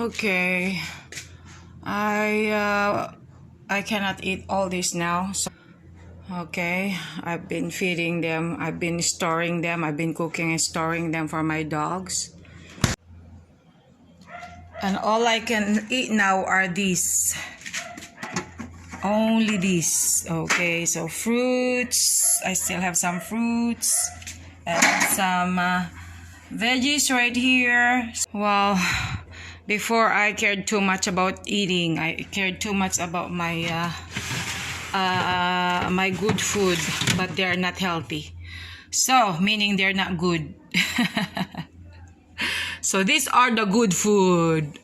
Okay, I cannot eat all this now. So, okay, I've been feeding them. I've been storing them. I've been cooking and storing them for my dogs. And all I can eat now are these. Only these. Okay, so fruits. I still have some fruits and some veggies right here. Well, before I cared too much about eating. I cared too much about my my good food, but they're not healthy. So, meaning they're not good. So these are the good food.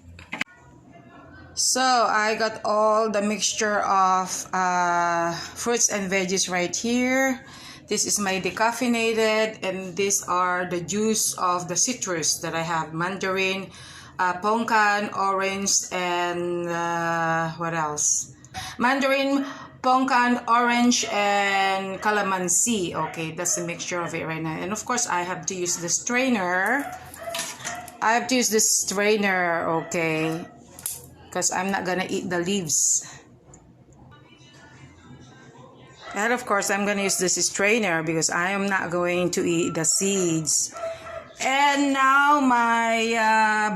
So I got all the mixture of fruits and veggies right here. This is my decaffeinated, and these are the juice of the citrus that I have: mandarin, pongkan, orange, and what else? Mandarin, pongkan, orange, and calamansi. Okay, that's the mixture of it right now. And of course, I have to use the strainer. Okay, because I'm not gonna eat the leaves. And of course, I'm gonna use this strainer because I am not going to eat the seeds. And now my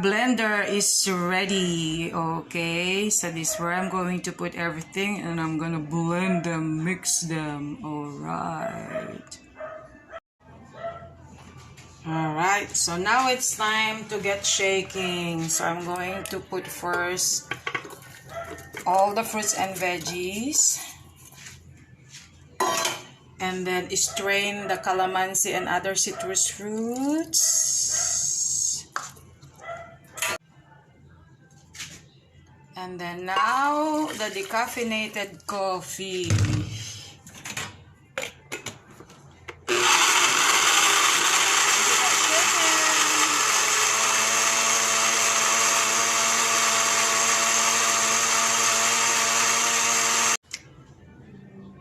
blender is ready. Okay, so this is where I'm going to put everything, and I'm gonna blend them, mix them. Alright, so now it's time to get shaking. So I'm going to put first all the fruits and veggies, and then strain the calamansi and other citrus fruits. And then now the decaffeinated coffee.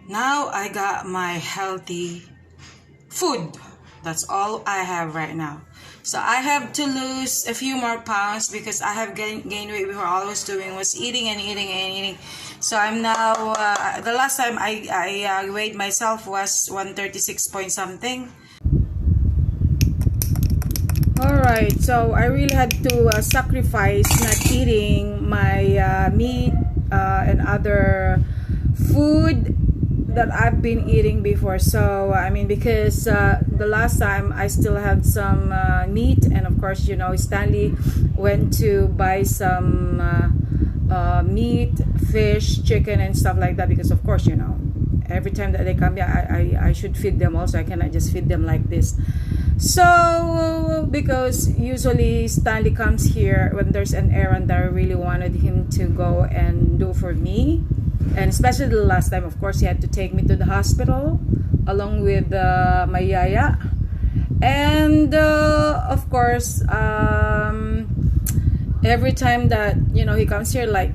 Now I got my healthy food. That's all I have right now. So I have to lose a few more pounds because I have gained weight before. All I was doing was eating and eating and eating. So I'm now, the last time I weighed myself was 136 point something. Alright, so I really had to sacrifice not eating my meat and other food that I've been eating before. So I mean, because the last time I still had some meat, and of course, you know, Stanley went to buy some meat, fish, chicken, and stuff like that, because of course, you know, every time that they come here, I should feed them also. I cannot just feed them like this. So because usually Stanley comes here when there's an errand that I really wanted him to go and do for me. And especially the last time, of course, he had to take me to the hospital along with my yaya. And of course, every time that, you know, he comes here, like,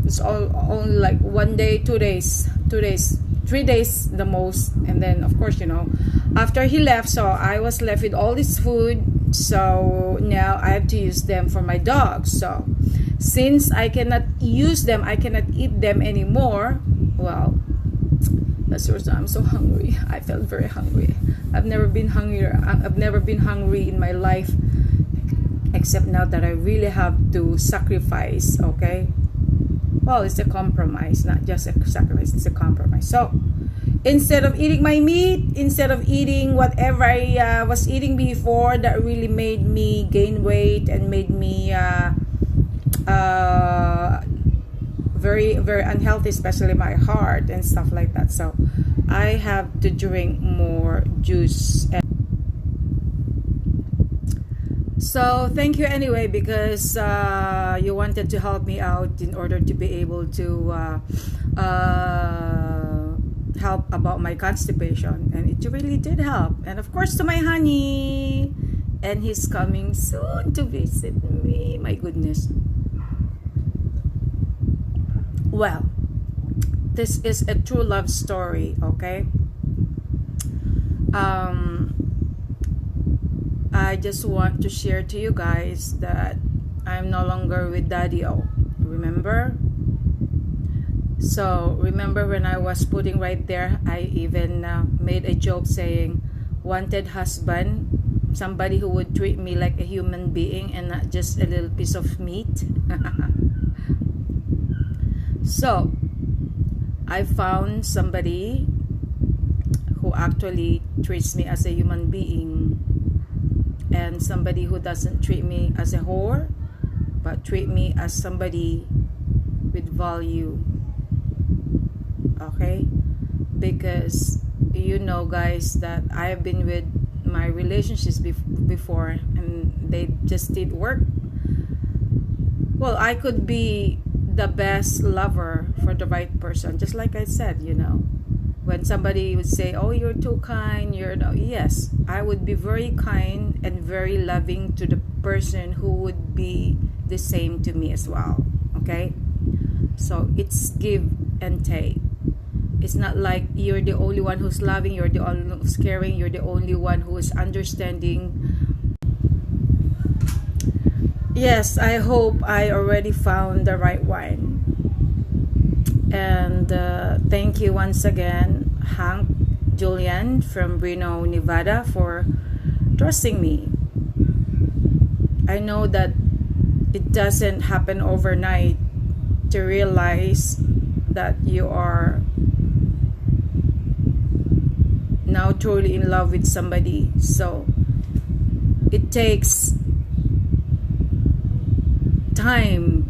it's only like 1 day, 2 days, 3 days the most. And then, of course, you know, after he left, so I was left with all this food. So now I have to use them for my dogs. So since I cannot use them, I cannot eat them anymore. Well, that's the reason I'm so hungry. I felt very hungry. I've never been hungrier. I've never been hungry in my life, except now that I really have to sacrifice. Okay, well, it's a compromise, not just a sacrifice. It's a compromise. So instead of eating my meat, instead of eating whatever I was eating before that really made me gain weight and made me very, very unhealthy, especially my heart and stuff like that. So I have to drink more juice. So thank you anyway, because you wanted to help me out in order to be able to help about my constipation, and it really did help. And of course, to my honey, and he's coming soon to visit me. My goodness. Well, this is a true love story, okay? I just want to share to you guys that I'm no longer with Daddy O. Remember? So remember when I was putting right there, I even made a joke saying, wanted husband, somebody who would treat me like a human being and not just a little piece of meat. So I found somebody who actually treats me as a human being, and somebody who doesn't treat me as a whore, but treat me as somebody with value. Okay? Because you know, guys, that I have been with my relationships before, and they just didn't work. Well, I could be the best lover for the right person, just like I said, you know. When somebody would say, oh, you're too kind, you're no, yes, I would be very kind and very loving to the person who would be the same to me as well. Okay? So it's give and take. It's not like you're the only one who's loving, you're the only one who's caring, you're the only one who is understanding. Yes, I hope I already found the right one. And thank you once again, Hank Julian from Reno, Nevada, for trusting me. I know that it doesn't happen overnight to realize that you are now truly in love with somebody. So it takes time.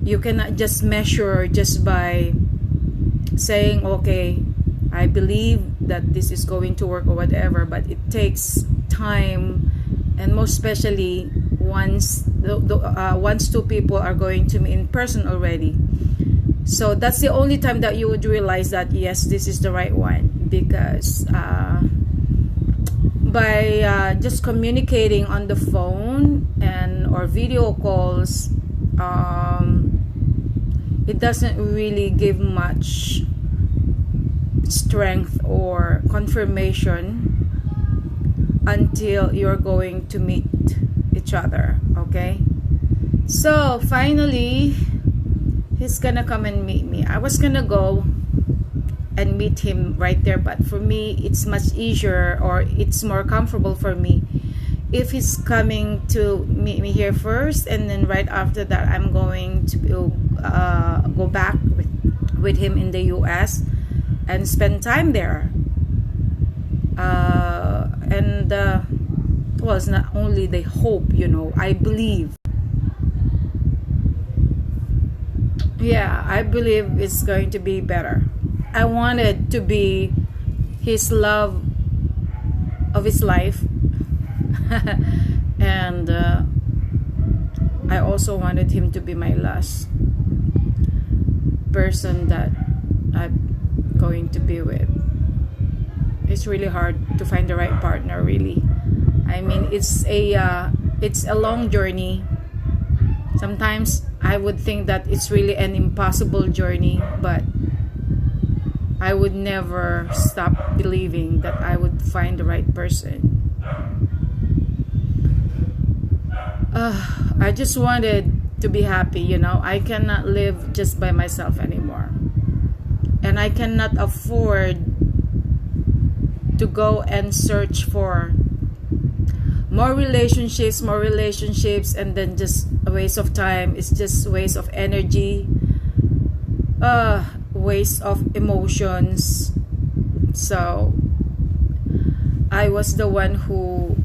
You cannot just measure just by saying, okay, I believe that this is going to work or whatever, but it takes time, and most especially once two people are going to meet in person already. So that's the only time that you would realize that yes, this is the right one, because by just communicating on the phone and or video calls, it doesn't really give much strength or confirmation until you're going to meet each other. Okay, so finally he's gonna come and meet me. I was gonna go and meet him right there, but for me it's much easier, or it's more comfortable for me if he's coming to meet me here first, and then right after that I'm going to go back with him in the US and spend time there. Well, it's not only the hope, you know, I believe. Yeah, I believe it's going to be better. I wanted to be his love of his life. And I also wanted him to be my last person that I'm going to be with. It's really hard to find the right partner, really. I mean, it's a long journey. Sometimes I would think that it's really an impossible journey, but I would never stop believing that I would find the right person. I just wanted to be happy, you know. I cannot live just by myself anymore. And I cannot afford to go and search for more relationships, and then just a waste of time. It's just waste of energy, waste of emotions. So I was the one who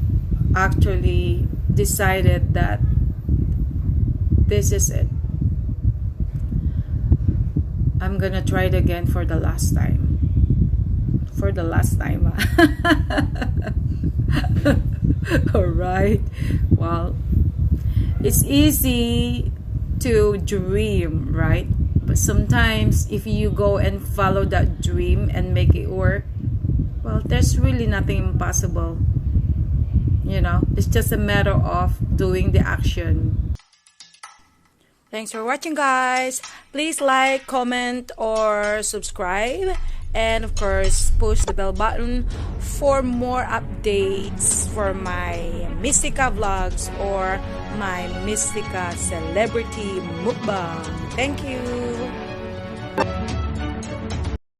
actually decided that this is it. I'm gonna try it again for the last time. For the last time. Alright. Well, it's easy to dream, right? But sometimes if you go and follow that dream and make it work, well, there's really nothing impossible. You know, it's just a matter of doing the action. Thanks for watching, guys. Please like, comment, or subscribe. and of course push the bell button for more updates for my Mystica vlogs or my Mystica celebrity mukbang. Thank you.